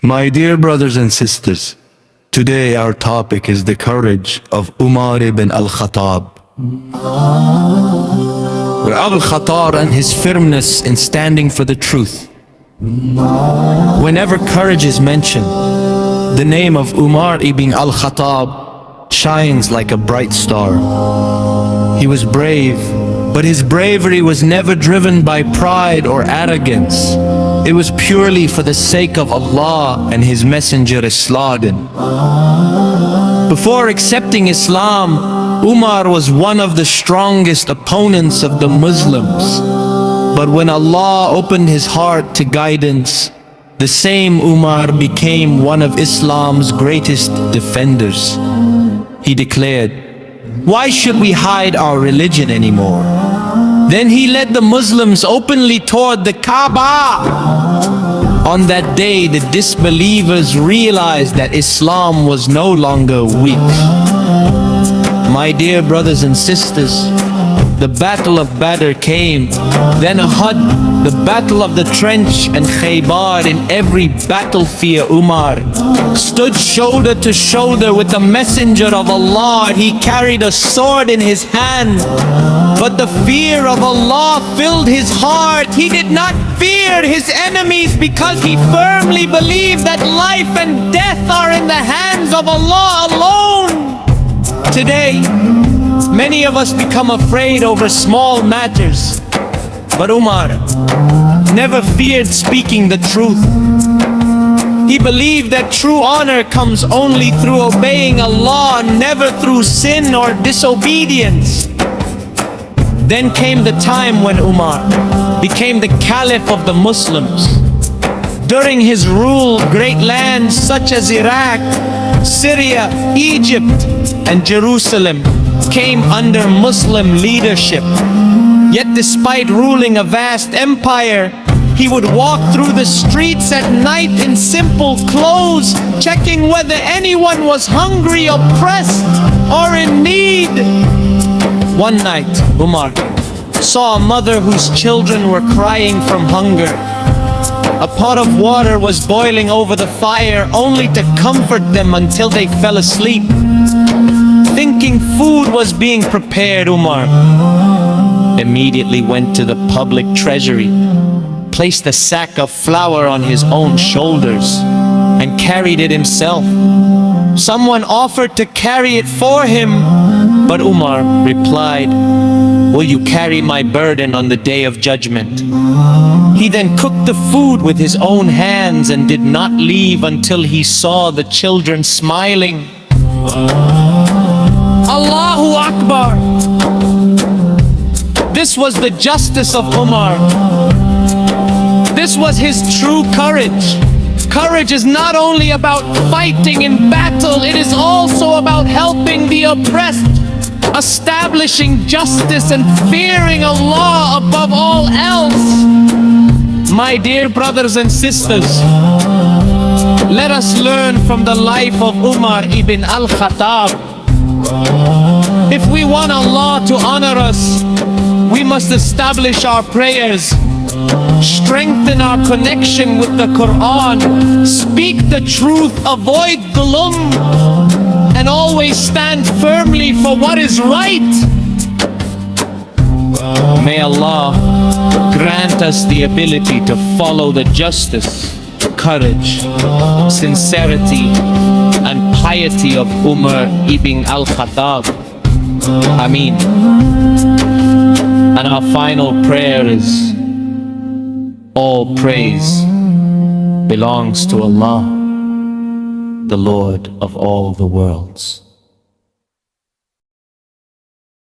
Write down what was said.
My dear brothers and sisters, today our topic is the courage of Umar ibn Al-Khattab. Al-Khattab and his firmness in standing for the truth. Whenever courage is mentioned, the name of Umar ibn Al-Khattab shines like a bright star. He was brave, but his bravery was never driven by pride or arrogance. It was purely for the sake of Allah and His Messenger Islam. Before accepting Islam, Umar was one of the strongest opponents of the Muslims. But when Allah opened his heart to guidance, the same Umar became one of Islam's greatest defenders. He declared, "Why should we hide our religion anymore?" Then he led the Muslims openly toward the Kaaba. On that day, the disbelievers realized that Islam was no longer weak. My dear brothers and sisters, the battle of Badr came, then Uhud, the battle of the trench, and Khaybar. In every battlefield, Umar stood shoulder to shoulder with the messenger of Allah. He carried a sword in his hand, but the fear of Allah filled his heart. He did not fear his enemies because he firmly believed that life and death are in the hands of Allah alone. Today, many of us become afraid over small matters, but Umar never feared speaking the truth. He believed that true honor comes only through obeying Allah, never through sin or disobedience. Then came the time when Umar became the Caliph of the Muslims. During his rule, great lands such as Iraq, Syria, Egypt, and Jerusalem came under Muslim leadership. Yet despite ruling a vast empire, he would walk through the streets at night in simple clothes, checking whether anyone was hungry, oppressed, or in need. One night, Umar saw a mother whose children were crying from hunger. A pot of water was boiling over the fire, only to comfort them until they fell asleep. Thinking food was being prepared, Umar immediately went to the public treasury, placed a sack of flour on his own shoulders, and carried it himself. Someone offered to carry it for him, but Umar replied, "Will you carry my burden on the day of judgment?" He then cooked the food with his own hands and did not leave until he saw the children smiling. Allahu Akbar! This was the justice of Umar. This was his true courage. Courage is not only about fighting in battle, it is also about helping the oppressed, establishing justice, and fearing Allah above all else. My dear brothers and sisters, let us learn from the life of Umar ibn Al-Khattab. If we want Allah to honor us, we must establish our prayers, strengthen our connection with the Quran, speak the truth, avoid dhulm, and always stand firmly for what is right. May Allah grant us the ability to follow the justice, courage, sincerity, and piety of Umar ibn Al-Khattab. Ameen. And our final prayer is, all praise belongs to Allah, the Lord of all the worlds.